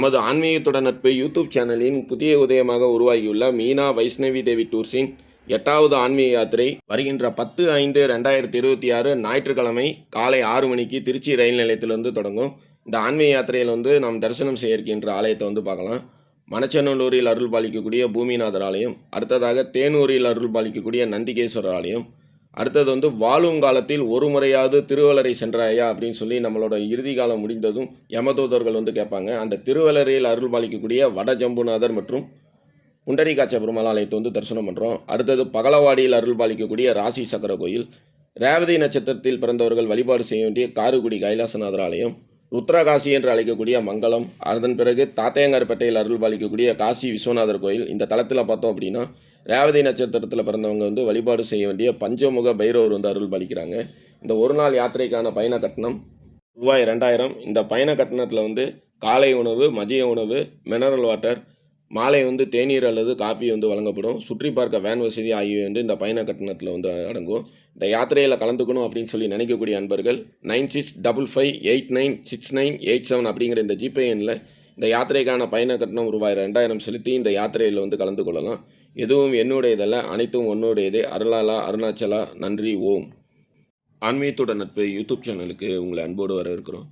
நமது ஆன்மீகத்துடன் நட்பு யூடியூப் சேனலின் புதிய உதயமாக உருவாகியுள்ள மீனா வைஷ்ணவி தேவி டூர்ஸின் 8வது ஆன்மீக யாத்திரை வருகின்ற 10/5/2026 ஞாயிற்றுக்கிழமை காலை 6 மணிக்கு திருச்சி ரயில் நிலையத்திலிருந்து தொடங்கும். இந்த ஆன்மீக யாத்திரையில் நாம் தரிசனம் செய்ய இருக்கின்ற ஆலயத்தை பார்க்கலாம். மணச்சநல்லூரில் அருள் பாலிக்கக்கூடிய பூமிநாதர் ஆலயம், அடுத்ததாக தேனூரில் அருள் பாலிக்கக்கூடிய நந்திகேஸ்வரர் ஆலயம், அடுத்தது வாழும் காலத்தில் ஒரு முறையாவது திருவள்ளரை சென்றாயா அப்படின்னு சொல்லி நம்மளோட இறுதி காலம் முடிந்ததும் யமதூதர்கள் கேட்பாங்க. அந்த திருவள்ளரையில் அருள் பாலிக்கக்கூடிய வடஜம்புநாதர் மற்றும் புண்டரீகாட்ச பெருமாள் ஆலயத்தை தரிசனம் பண்ணுறோம். அடுத்தது பகலவாடியில் அருள் பாலிக்கக்கூடிய ராசி சக்கர கோயில், ரேவதி நட்சத்திரத்தில் பிறந்தவர்கள் வழிபாடு செய்ய வேண்டிய காரைக்குடி கைலாசநாதர் ஆலயம், ருத்ரகாசி என்று அழைக்கக்கூடிய மங்களம், அதன் பிறகு தாத்தையங்கார்பேட்டையில் அருள் பாலிக்கக்கூடிய காசி விஸ்வநாதர் கோயில். இந்த தளத்தில் பார்த்தோம் அப்படின்னா ரேவதி நட்சத்திரத்தில் பிறந்தவங்க வழிபாடு செய்ய வேண்டிய பஞ்சமுக பைரவர் அருள் பாலிக்கிறாங்க. இந்த ஒரு நாள் யாத்திரைக்கான பயண கட்டணம் ரூபாய் 2000. இந்த பயண கட்டணத்தில் காலை உணவு, மதிய உணவு, மினரல் வாட்டர், மாலை தேநீர் அல்லது காப்பி வழங்கப்படும். சுற்றி பார்க்க வேன் வசதி ஆகியவை இந்த பயண கட்டணத்தில் அடங்கும். இந்த யாத்திரையில் கலந்துக்கணும் அப்படின்னு சொல்லி நினைக்கக்கூடிய அன்பர்கள் 9655896987 அப்படிங்கிற இந்த ஜிபே எண்ணில் இந்த யாத்திரைக்கான பயண கட்டணம் ரூபாய் 2000 செலுத்தி இந்த யாத்திரையில் கலந்து கொள்ளலாம். எதுவும் என்னுடையதல்ல, அனைத்தும் உன்னுடையதே. அருளாலா அருணாச்சலா. நன்றி. ஓம். ஆன்மீகத்துடன் நட்பு யூடியூப் சேனலுக்கு உங்களை அன்போடு வரவேற்கிறோம்.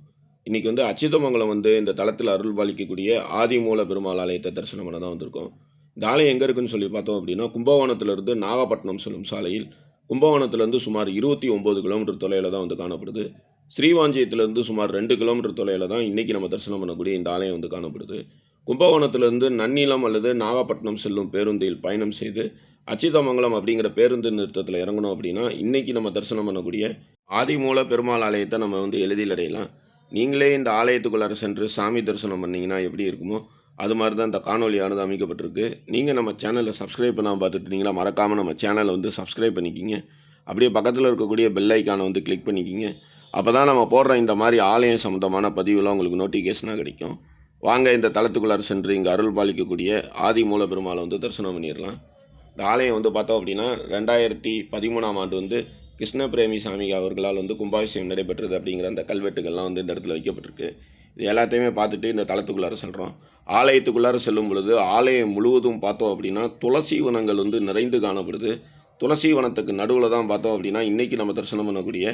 இன்றைக்கி அச்சிதமங்கலம் இந்த தளத்தில் அருள் பாலிக்கக்கூடிய ஆதிமூல பெருமாள் ஆலயத்தை தரிசனம் பண்ண தான் வந்திருக்கோம். இந்த ஆலயம் எங்கே இருக்குன்னு சொல்லி பார்த்தோம் அப்படின்னா கும்பகோணத்திலிருந்து நாகப்பட்டினம் செல்லும் சாலையில் கும்பகோணத்துலேருந்து சுமார் 29 கிலோமீட்டர் தொலைவில் தான் காணப்படுது. ஸ்ரீவாஞ்சியத்திலேருந்து சுமார் 2 கிலோமீட்டர் தொலைவில் தான் இன்றைக்கி நம்ம தரிசனம் பண்ணக்கூடிய இந்த ஆலயம் காணப்படுது. கும்பகோணத்திலிருந்து நன்னிலம் அல்லது நாகப்பட்டினம் செல்லும் பேருந்தில் பயணம் செய்து அச்சிதமங்கலம் அப்படிங்கிற பேருந்து நிறுத்தத்தில் இறங்கணும் அப்படின்னா இன்றைக்கி நம்ம தரிசனம் பண்ணக்கூடிய ஆதிமூல பெருமாள் ஆலயத்தை நம்ம எளிதில் அடையலாம். நீங்களே இந்த ஆலயத்துக்குள்ளார சென்று சாமி தரிசனம் பண்ணிங்கன்னா எப்படி இருக்குமோ அது மாதிரி தான் இந்த காணொலியானது அமைக்கப்பட்டிருக்கு. நீங்கள் நம்ம சேனலை சப்ஸ்கிரைப் பண்ணாமல் பார்த்துட்டு இருந்தீங்கன்னா மறக்காமல் நம்ம சேனலை சப்ஸ்கிரைப் பண்ணிக்கிங்க. அப்படியே பக்கத்தில் இருக்கக்கூடிய பெல் ஐக்கானை கிளிக் பண்ணிக்கிங்க. அப்போ தான் நம்ம போடுற இந்த மாதிரி ஆலயம் சம்மந்தமான பதிவுலாம் உங்களுக்கு நோட்டிஃபிகேஷனாக கிடைக்கும். வாங்க இந்த தளத்துக்குள்ளார சென்று இங்கே அருள் பாலிக்கக்கூடிய ஆதிமூல பெருமாளை தரிசனம் பண்ணிடலாம். இந்த ஆலயம் பார்த்தோம் அப்படின்னா 2013ஆம் ஆண்டு கிருஷ்ண பிரேமி சாமி அவர்களால் கும்பாபிஷேகம் நடைபெற்றது அப்படிங்கிற அந்த கல்வெட்டுகள்லாம் இந்த இடத்துல வைக்கப்பட்டிருக்கு. இது எல்லாத்தையுமே பார்த்துட்டு இந்த தளத்துக்குள்ளார செல்கிறோம். ஆலயத்துக்குள்ளார செல்லும் பொழுது ஆலயம் முழுவதும் பார்த்தோம் அப்படின்னா துளசி வனங்கள் நிறைந்து காணப்படுது. துளசி வனத்துக்கு நடுவில் தான் பார்த்தோம் அப்படின்னா இன்றைக்கி நம்ம தரிசனம் பண்ணக்கூடிய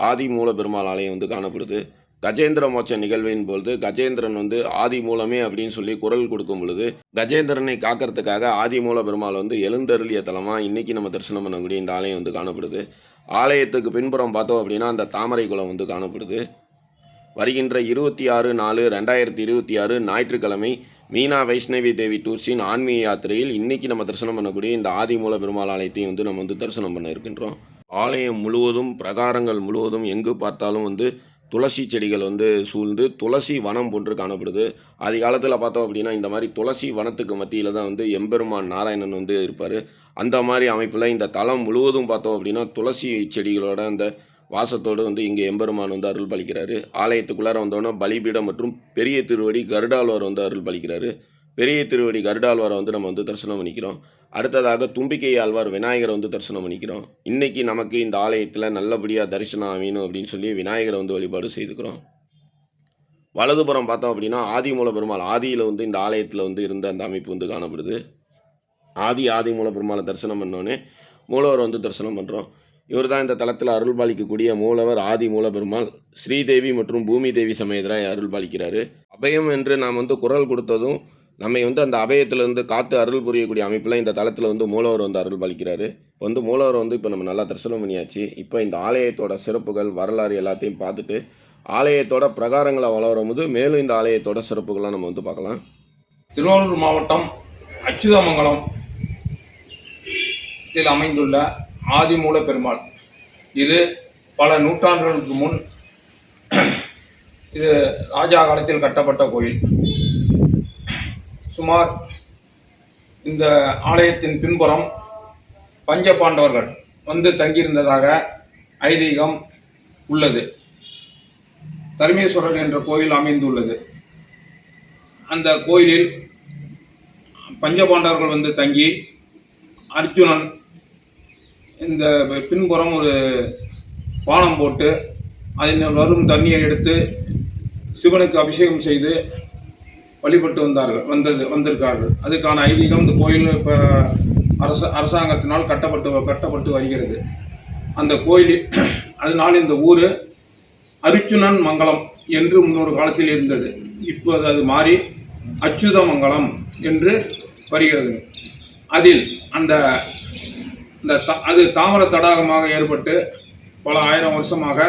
ஆதிமூல பெருமாள் ஆலயம் காணப்படுது. கஜேந்திர மோட்ச நிகழ்வின் பொழுது கஜேந்திரன் ஆதி மூலமே அப்படின்னு சொல்லி குரல் கொடுக்கும் பொழுது கஜேந்திரனை காக்கிறதுக்காக ஆதிமூல பெருமாள் எழுந்தருளிய தலமாக இன்றைக்கி நம்ம தரிசனம் பண்ணக்கூடிய இந்த ஆலயம் காணப்படுது. ஆலயத்துக்கு பின்புறம் பார்த்தோம் அப்படின்னா அந்த தாமரை குளம் காணப்படுது. வருகின்ற 26/4/2026 ஞாயிற்றுக்கிழமை மீனா வைஷ்ணவி தேவி டூர்ஸின் ஆன்மீக யாத்திரையில் இன்றைக்கி நம்ம தரிசனம் பண்ணக்கூடிய இந்த ஆதிமூல பெருமாள் ஆலயத்தையும் நம்ம தரிசனம் பண்ண இருக்கின்றோம். ஆலயம் முழுவதும் பிரகாரங்கள் முழுவதும் எங்கு பார்த்தாலும் துளசி செடிகள் சூழ்ந்து துளசி வனம் போன்று காணப்படுது. ஆதி காலத்தில் பார்த்தோம் அப்படின்னா இந்த மாதிரி துளசி வனத்துக்கு மத்தியில் தான் எம்பெருமான் நாராயணன் இருப்பார். அந்த மாதிரி அமைப்பில் இந்த தலம் முழுவதும் பார்த்தோம் அப்படின்னா துளசி செடிகளோட அந்த வாசத்தோடு இங்கே எம்பெருமான் அருள் பாலிக்கிறாரு. ஆலயத்துக்குள்ளார வந்தோன்னா பலிபீடம் மற்றும் பெரிய திருவடி கருடாழ்வார் அருள் பாலிக்கிறாரு. பெரிய திருவடி கருடாழ்வாரை நம்ம தரிசனம் பண்ணிக்கிறோம். அடுத்ததாக தும்பிக்கை ஆழ்வார் விநாயகரை தரிசனம் பண்ணிக்கிறோம். இன்றைக்கி நமக்கு இந்த ஆலயத்தில் நல்லபடியாக தரிசனம் ஆகணும் அப்படின்னு சொல்லி விநாயகரை வழிபாடு செய்துக்கிறோம். வலதுபுறம் பார்த்தோம் அப்படின்னா ஆதிமூல பெருமாள் ஆதியில் இந்த ஆலயத்தில் இருந்த அந்த அமைப்பு காணப்படுது. ஆதிமூல பெருமாளை தரிசனம் பண்ணோன்னே மூலவர் தரிசனம் பண்ணுறோம். இவர் தான் இந்த தலத்தில் அருள் பாலிக்கக்கூடிய மூலவர் ஆதிமூல பெருமாள். ஸ்ரீதேவி மற்றும் பூமி தேவி சமேதராய் அருள் பாலிக்கிறாரு. அபயம் என்று நாம் குரல் கொடுத்ததும் நம்மை அந்த அபயத்திலிருந்து காத்து அருள் புரியக்கூடிய அமைப்பில் இந்த தளத்தில் மூலவர் அருள் பாலிக்கிறாரு. மூலவர் இப்போ நம்ம நல்லா தரிசனம் பண்ணியாச்சு. இப்போ இந்த ஆலயத்தோட சிறப்புகள் வரலாறு எல்லாத்தையும் பார்த்துட்டு ஆலயத்தோட பிரகாரங்களை வளரும் போது மேலும் இந்த ஆலயத்தோட சிறப்புகள்லாம் நம்ம பார்க்கலாம். திருவாரூர் மாவட்டம் அச்சுதமங்கலம் அமைந்துள்ள ஆதிமூல பெருமாள் இது பல நூற்றாண்டுகளுக்கு முன் இது ராஜா காலத்தில் கட்டப்பட்ட கோயில். சுமார் இந்த ஆலயத்தின் பின்புறம் பஞ்சபாண்டவர்கள் தங்கியிருந்ததாக ஐதீகம் உள்ளது. தர்மேஸ்வரர் என்ற கோயில் அமைந்துள்ளது. அந்த கோயிலில் பஞ்சபாண்டவர்கள் தங்கி அர்ஜுனன் இந்த பின்புறம் ஒரு பானம் போட்டு அதில் வரும் தண்ணியை எடுத்து சிவனுக்கு அபிஷேகம் செய்து வழிபட்டு வந்திருக்கார்கள். அதுக்கான ஐதீகம் இந்த கோயில் இப்போ அரசாங்கத்தினால் கட்டப்பட்டு வருகிறது. அந்த கோயில் அதனால் இந்த ஊர் அரிச்சுனன் மங்கலம் என்று முன்னொரு காலத்தில் இருந்தது. இப்போது அது மாறி அச்சுதமங்கலம் என்று வருகிறது. அதில் அது தாமர தடாகமாக ஏற்பட்டு பல ஆயிரம் வருஷமாக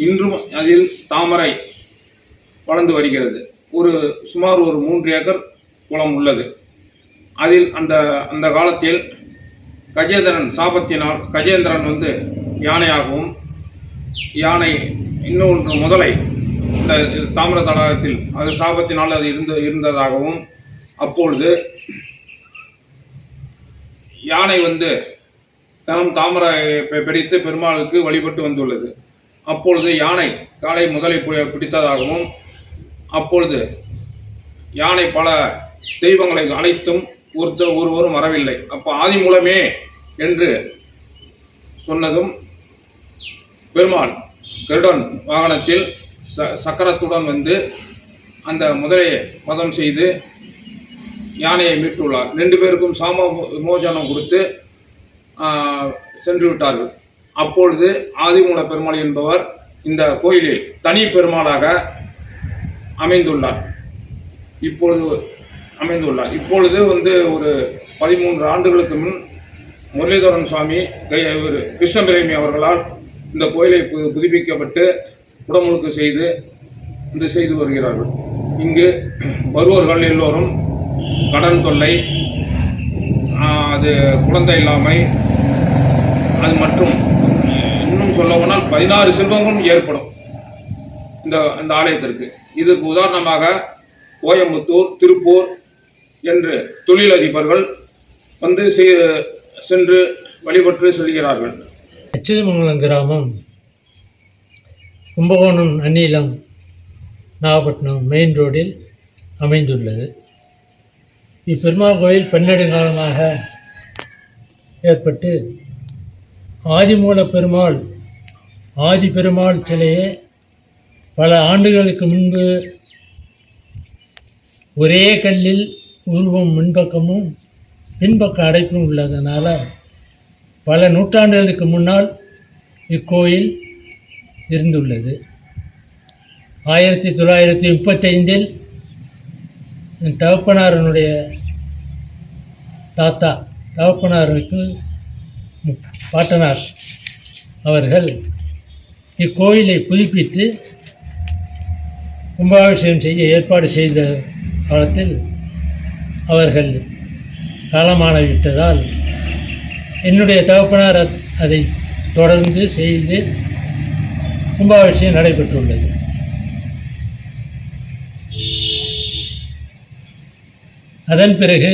இன்றும் அதில் தாமரை வளர்ந்து வருகிறது. சுமார் ஒரு 3 ஏக்கர் குளம் உள்ளது. அதில் அந்த காலத்தில் கஜேந்திரன் சாபத்தினால் கஜேந்திரன் யானையாகவும், யானை இன்னொன்று முதலை இந்த தாமிர தடாகத்தில் அது சாபத்தினால் அது இருந்ததாகவும், அப்பொழுது யானை தனம் தாமரை பிடித்து பெருமாளுக்கு வழிபட்டு வந்துள்ளது. அப்பொழுது யானை காலை முதலை பிடித்ததாகவும், அப்பொழுது யானை பல தெய்வங்களை அழைத்தும் ஒருவரும் வரவில்லை. அப்போ ஆதி மூலமே என்று சொன்னதும் பெருமாள் கருடன் வாகனத்தில் சக்கரத்துடன் அந்த முதலையை வதம் செய்து யானையை மீட்டுள்ளார். 2 பேருக்கும் சாம விமோசனம் கொடுத்து சென்று விட்டார்கள். அப்பொழுது ஆதிமூல பெருமாள் என்பவர் இந்த கோயிலில் தனி பெருமாளாக அமைந்துள்ளார். இப்பொழுது ஒரு 13 ஆண்டுகளுக்கு முன் முரளிதரன் சுவாமி கிருஷ்ணபிரேமி அவர்களால் இந்த கோயிலை புதுப்பிக்கப்பட்டு குடமுழுக்கு செய்து வருகிறார்கள். இங்கு வருவோர்கள் எல்லோரும் கடன் தொல்லை, அது குழந்தை இல்லாமை, அது மற்றும் இன்னும் சொல்ல போனால் 16 செல்வங்களும் ஏற்படும் இந்த ஆலயத்திற்கு. இதற்கு உதாரணமாக கோயம்புத்தூர், திருப்பூர் என்று தொழிலதிபர்கள் சென்று வழிபட்டு செல்கிறார்கள். அச்சுதமங்கலம் கிராமம் கும்பகோணம், அந்நிலம், நாகப்பட்டினம் மெயின் ரோடில் அமைந்துள்ளது. இப்பெருமாள் கோயில் பன்னெடுங்காலமாக ஏற்பட்டு ஆதிமூல பெருமாள் ஆதி பெருமாள் சிலையை பல ஆண்டுகளுக்கு முன்பு ஒரே கல்லில் உருவம் முன்பக்கமும் பின்பக்க அடைப்பும் உள்ளதனால பல நூற்றாண்டுகளுக்கு முன்னால் இக்கோயில் இருந்துள்ளது. 1935 என் தகப்பனாரனுடைய தகப்பனாருக்கு பாட்டனார் அவர்கள் இக்கோயிலை புதுப்பித்து கும்பாபிஷேகம் செய்ய ஏற்பாடு செய்த காலத்தில் அவர்கள் காலமான விட்டதால் என்னுடைய தகப்பனார் அதை தொடர்ந்து செய்து கும்பாபிஷேகம் நடைபெற்றுள்ளது. அதன் பிறகு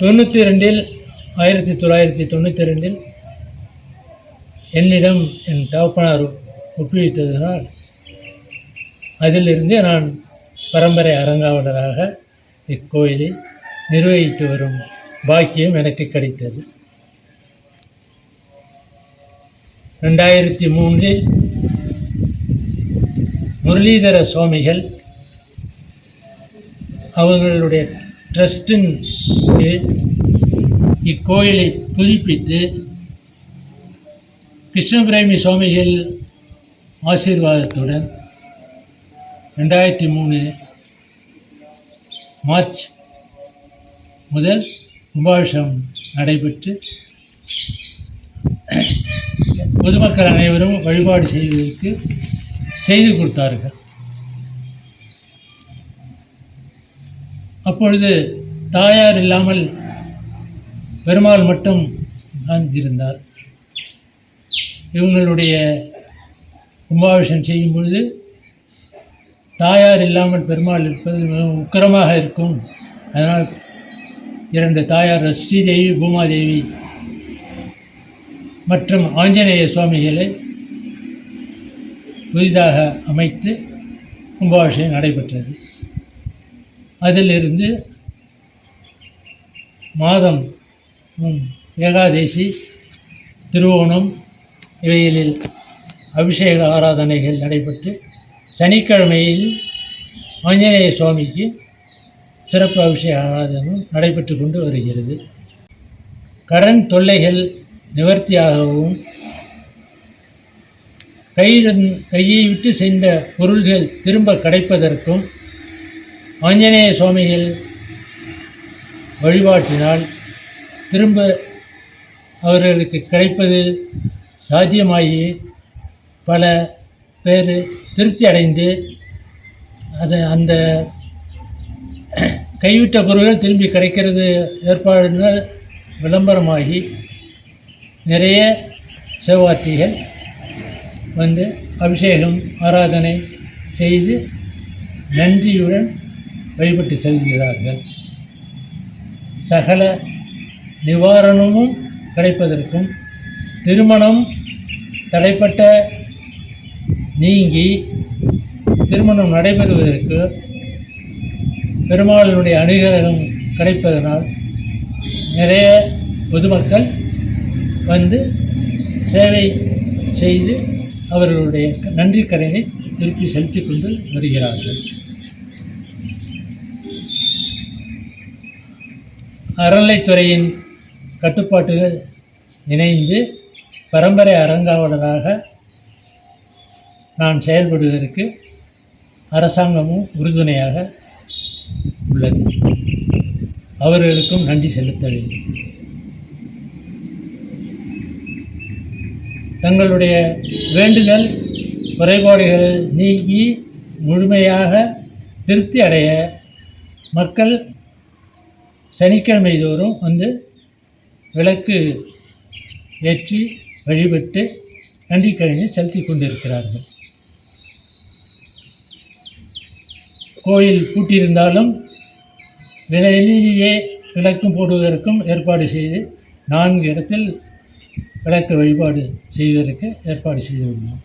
1992 என்னிடம் என் தகப்பனார் ஒப்புவித்ததனால் அதிலிருந்து நான் பரம்பரை அறங்காவலராக இக்கோயிலை நிர்வகித்து வரும் பாக்கியம் எனக்கு கிடைத்தது. 2003 முரளிதர சுவாமிகள் அவர்களுடைய ட்ரஸ்டின் இக்கோயிலை புதுப்பித்து கிருஷ்ணபிரேமி சுவாமிகள் ஆசீர்வாதத்துடன் 2003 மார்ச் முதல் கும்பாபிஷேகம் நடைபெற்று பொதுமக்கள் அனைவரும் வழிபாடு செய்வதற்கு செய்து கொடுத்தார்கள். அப்பொழுது தாயார் இல்லாமல் பெருமாள் மட்டும் தான் இருந்தார். இவங்களுடைய கும்பாபிஷேகம் செய்யும் பொழுது தாயார் இல்லாமல் பெருமாள் இருப்பது மிகவும் உக்கிரமாக இருக்கும். அதனால் 2 தாயார் ஸ்ரீதேவி, பூமாதேவி மற்றும் ஆஞ்சநேய சுவாமிகளை புதிதாக அமைத்து கும்பாபிஷேகம் நடைபெற்றது. அதிலிருந்து மாதம் ஏகாதேசி, திருவோணம் இவைகளில் அபிஷேக ஆராதனைகள் நடைபெற்று சனிக்கிழமையில் ஆஞ்சநேய சுவாமிக்கு சிறப்பு அபிஷேக ஆராதனும் நடைபெற்று கொண்டு வருகிறது. கடன் தொல்லைகள் நிவர்த்தியாகவும் கையை விட்டு செய்த பொருள்கள் திரும்ப கிடைப்பதற்கும் ஆஞ்சநேய சுவாமிகள் வழிபாட்டினால் திரும்ப அவர்களுக்கு கிடைப்பது சாத்தியமாகி பல பேர் திருப்தி அடைந்து அந்த கைவிட்ட பொருள்கள் திரும்பி கிடைக்கிறது ஏற்பாடுகள் விளம்பரமாகி நிறைய சிவவார்த்திகள் வந்து அபிஷேகம் ஆராதனை செய்து நன்றியுடன் வழிபட்டு செல்கிறார்கள். சகல நிவாரணமும் கிடைப்பதற்கும் திருமணம் தடைப்பட்ட நீங்கி திருமணம் நடைபெறுவதற்கு பெருமாளுடைய அனுகிரகம் கிடைப்பதனால் நிறைய பொதுமக்கள் வந்து சேவை செய்து அவர்களுடைய நன்றி கடனை திருப்பி செலுத்தி கொண்டு வருகிறார்கள். அறநிலைத்துறையின் கட்டுப்பாட்டுகள் இணைந்து பரம்பரை அறங்காவலராக நான் செயல்படுவதற்கு அரசாங்கமும் உறுதுணையாக உள்ளது. அவர்களுக்கும் நன்றி செலுத்த வேண்டும். தங்களுடைய வேண்டுதல் குறைபாடுகள் நீங்கி முழுமையாக திருப்தி அடைய மக்கள் சனிக்கிழமை தோறும் வந்து விளக்கு ஏற்றி வழிபட்டு நன்றிக்கடனை செலுத்தி கொண்டிருக்கிறார்கள். கோயில் பூட்டியிருந்தாலும் வெளியிலேயே விளக்கும் போடுவதற்கும் ஏற்பாடு செய்து 4 இடத்தில் விளக்கு வழிபாடு செய்வதற்கு ஏற்பாடு செய்துள்ளோம்.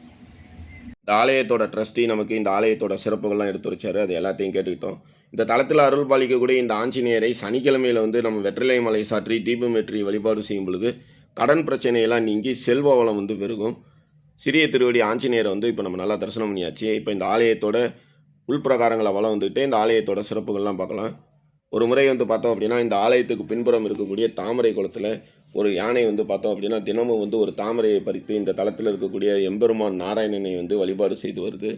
இந்த ஆலயத்தோட ட்ரஸ்டி நமக்கு இந்த ஆலயத்தோட சிறப்புகள்லாம் எடுத்து வச்சார். அது எல்லாத்தையும் கேட்டுக்கிட்டோம். இந்த தளத்தில் அருள் பாலிக்கக்கூடிய இந்த ஆஞ்சநேயரை சனிக்கிழமையில் வந்து நம்ம வெற்றிலை மலை சாற்றி தீபம் ஏற்றி வழிபாடு செய்யும் பொழுது கடன் பிரச்சனையெல்லாம் நீங்கி செல்வ வளம் வந்து பெருகும். சிறிய திருவடி ஆஞ்சநேயரை வந்து இப்போ நம்ம நல்லா தரிசனம் பண்ணியாச்சு. இப்போ இந்த ஆலயத்தோட உள்பிரகாரங்களை வளம் வந்துட்டு இந்த ஆலயத்தோட சிறப்புகள்லாம் பார்க்கலாம். ஒரு முறை வந்து பார்த்தோம் அப்படின்னா இந்த ஆலயத்துக்கு பின்புறம் இருக்கக்கூடிய தாமரை குளத்தில் ஒரு யானை வந்து பார்த்தோம் அப்படின்னா தினமும் வந்து ஒரு தாமரையை பறித்து இந்த தளத்தில் இருக்கக்கூடிய எம்பெருமான் நாராயணனை வந்து வழிபாடு செய்து வருது.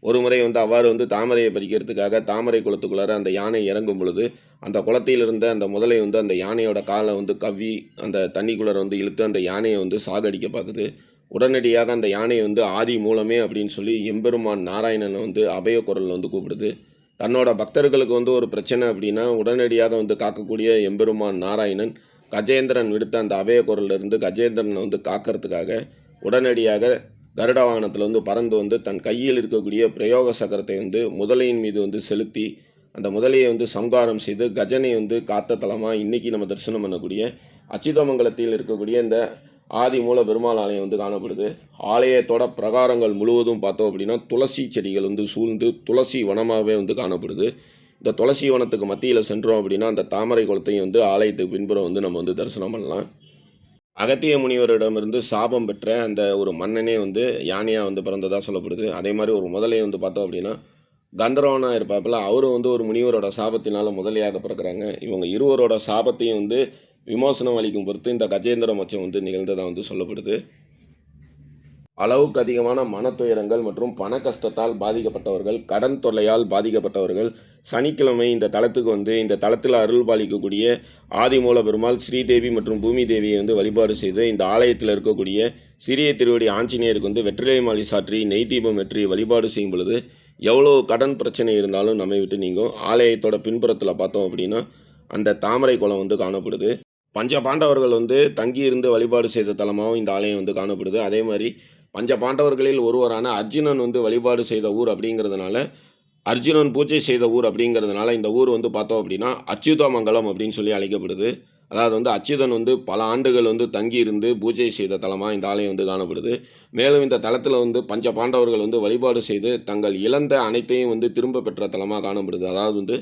ஒரு முறை வந்து அவ்வாறு வந்து தாமரையை பறிக்கிறதுக்காக தாமரை குளத்துக்குள்ளார அந்த யானை இறங்கும் பொழுது அந்த குளத்தில் இருந்த அந்த முதலை வந்து அந்த யானையோட காலை வந்து கவ்வி அந்த தண்ணிக்குள்ளே வந்து இழுத்து அந்த யானையை வந்து சாகடிக்க பார்க்குது. உடனடியாக அந்த யானையை வந்து ஆதி மூலமே அப்படின்னு சொல்லி எம்பெருமான் நாராயணனை வந்து அபய குரலில் வந்து கூப்பிடுது. தன்னோட பக்தர்களுக்கு வந்து ஒரு பிரச்சனை அப்படின்னா உடனடியாக வந்து காக்கக்கூடிய எம்பெருமான் நாராயணன் கஜேந்திரன் விடுத்த அந்த அபய குரலிருந்து கஜேந்திரனை வந்து காக்கிறதுக்காக உடனடியாக கருட வாகனத்தில் வந்து பறந்து வந்து தன் கையில் இருக்கக்கூடிய பிரயோக சக்கரத்தை வந்து முதலையின் மீது வந்து செலுத்தி அந்த முதலையை வந்து சம்காரம் செய்து கஜனை வந்து காத்த தலமாக இன்றைக்கி நம்ம தரிசனம் பண்ணக்கூடிய அச்சிதமங்கலத்தில் இருக்கக்கூடிய இந்த ஆதி மூல பெருமாள் ஆலயம் வந்து காணப்படுது. ஆலயத்தோட பிரகாரங்கள் முழுவதும் பார்த்தோம் அப்படின்னா துளசி செடிகள் வந்து சூழ்ந்து துளசி வனமாகவே வந்து காணப்படுது. இந்த துளசி வனத்துக்கு மத்தியில் சென்றோம் அப்படின்னா அந்த தாமரை குளத்தையும் வந்து ஆலயத்துக்கு பின்புறம் வந்து நம்ம வந்து தரிசனம் பண்ணலாம். அகத்திய முனிவரிடமிருந்து சாபம் பெற்ற அந்த ஒரு மன்னனே வந்து யானையாக வந்து பிறந்ததாக சொல்லப்படுது. அதே மாதிரி ஒரு முதலையை வந்து பார்த்தோம் அப்படின்னா கந்தர்வனாக இருப்பாப்பில் அவரும் வந்து ஒரு முனிவரோட சாபத்தினால் முதலையாக பிறக்கிறாங்க. இவங்க இருவரோட சாபத்தையும் வந்து விமோசனம் அளிக்கும் பொறுத்து இந்த கஜேந்திர மோட்சம் வந்து நிகழ்ந்ததாக வந்து சொல்லப்படுது. அளவுக்கு அதிகமான மனத்துயரங்கள் மற்றும் பண கஷ்டத்தால் பாதிக்கப்பட்டவர்கள், கடன் தொல்லையால் பாதிக்கப்பட்டவர்கள் சனிக்கிழமை இந்த தலத்துக்கு வந்து இந்த தலத்தில் அருள் பாலிக்கக்கூடிய ஆதிமூல பெருமாள் ஸ்ரீதேவி மற்றும் பூமி தேவியை வந்து வழிபாடு செய்து இந்த ஆலயத்தில் இருக்கக்கூடிய சிறிய திருவடி ஆஞ்சநேயருக்கு வந்து வெற்றிலை மாலை சாற்றி நெய் தீபம் வெற்றி வழிபாடு செய்யும் பொழுது எவ்வளோ கடன் பிரச்சனை இருந்தாலும் நம்மை விட்டு நீங்கும். ஆலயத்தோட பின்புறத்தில் பார்த்தோம் அப்படின்னா அந்த தாமரை குளம் வந்து காணப்படுது. பஞ்ச பாண்டவர்கள் வந்து தங்கியிருந்து வழிபாடு செய்த தலமாகவும் இந்த ஆலயம் வந்து காணப்படுது. அதே மாதிரி பஞ்ச பாண்டவர்களில் ஒருவரான அர்ஜுனன் வந்து வழிபாடு செய்த ஊர் அப்படிங்கிறதுனால அர்ஜுனன் பூஜை செய்த ஊர் அப்படிங்கிறதுனால இந்த ஊர் வந்து பார்த்தோம் அப்படின்னா அச்சுதமங்கலம் அப்படின்னு சொல்லி அழைக்கப்படுது. அதாவது வந்து அச்சுதன் வந்து பல ஆண்டுகள் வந்து தங்கியிருந்து பூஜை செய்த தலமாக இந்த ஆலயம் வந்து காணப்படுது. மேலும் இந்த தலத்தில் வந்து பஞ்ச பாண்டவர்கள் வந்து வழிபாடு செய்து தங்கள் இழந்த அனைத்தையும் வந்து திரும்ப பெற்ற தலமாக காணப்படுது. அதாவது வந்து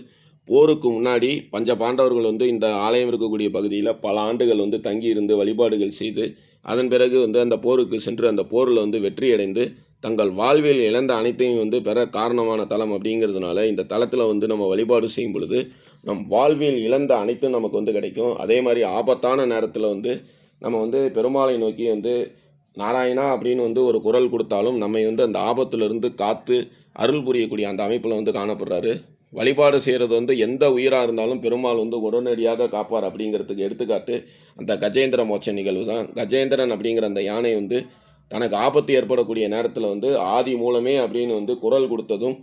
போருக்கு முன்னாடி பஞ்ச பாண்டவர்கள் வந்து இந்த ஆலயம் இருக்கக்கூடிய பகுதியில் பல ஆண்டுகள் வந்து தங்கியிருந்து வழிபாடுகள் செய்து அதன் பிறகு வந்து அந்த போருக்கு சென்று அந்த போரில் வந்து வெற்றி அடைந்து தங்கள் வாழ்வில் இழந்த அனைத்தையும் வந்து பெற காரணமான தலம் அப்படிங்கிறதுனால இந்த தலத்தில் வந்து நம்ம வழிபாடு செய்யும் பொழுது நம் வாழ்வில் இழந்த அனைத்தும் நமக்கு வந்து கிடைக்கும். அதே மாதிரி ஆபத்தான நேரத்தில் வந்து நம்ம வந்து பெருமாளை நோக்கி வந்து நாராயணா அப்படின்னு வந்து ஒரு குரல் கொடுத்தாலும் நம்மை வந்து அந்த ஆபத்திலிருந்து காத்து அருள் புரியக்கூடிய அந்த அமைப்பில் வந்து காணப்படுறாரு. வழிபாடு செய்கிறது வந்து எந்த உயிராக இருந்தாலும் பெருமாள் வந்து உடனடியாக காப்பார் அப்படிங்கிறதுக்கு எடுத்துக்காட்டு அந்த கஜேந்திர மோட்ச நிகழ்வு தான். கஜேந்திரன் அப்படிங்கிற அந்த யானை வந்து தனக்கு ஆபத்து ஏற்படக்கூடிய நேரத்தில் வந்து ஆதி மூலமே அப்படின்னு வந்து குரல் கொடுத்ததும்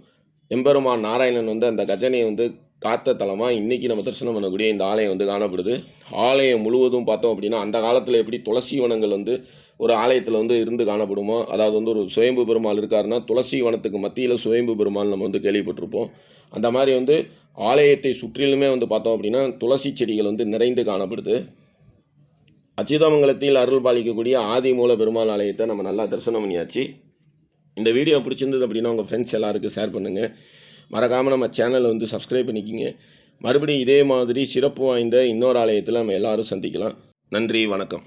எம்பெருமான் நாராயணன் வந்து அந்த கஜனையை வந்து காத்த தலமாக இன்றைக்கி நம்ம தரிசனம் பண்ணக்கூடிய இந்த ஆலயம் வந்து காணப்படுது. ஆலயம் முழுவதும் பார்த்தோம் அப்படின்னா அந்த காலத்தில் எப்படி துளசி வனங்கள் வந்து ஒரு ஆலயத்தில் வந்து இருந்து காணப்படுமோ, அதாவது வந்து ஒரு சுயம்பு பெருமாள் இருக்காருன்னா துளசி வனத்துக்கு மத்தியில் சுயம்பு பெருமாள் நம்ம வந்து கேள்விப்பட்டிருப்போம். அந்த மாதிரி வந்து ஆலயத்தை சுற்றிலுமே வந்து பார்த்தோம் அப்படின்னா துளசி செடிகள் வந்து நிறைந்து காணப்படுது. அச்சுதமங்கலத்தில் அருள் பாலிக்கக்கூடிய ஆதிமூல பெருமாள் ஆலயத்தை நம்ம நல்லா தரிசனம் பண்ணியாச்சு. இந்த வீடியோ பிடிச்சிருந்தது அப்படின்னா உங்கள் ஃப்ரெண்ட்ஸ் எல்லாருக்கும் ஷேர் பண்ணுங்கள். மறக்காமல் நம்ம சேனலை வந்து சப்ஸ்கிரைப் பண்ணிக்கிங்க. மறுபடியும் இதே மாதிரி சிறப்பு வாய்ந்த இன்னொரு ஆலயத்தில் நம்ம எல்லோரும் சந்திக்கலாம். நன்றி, வணக்கம்.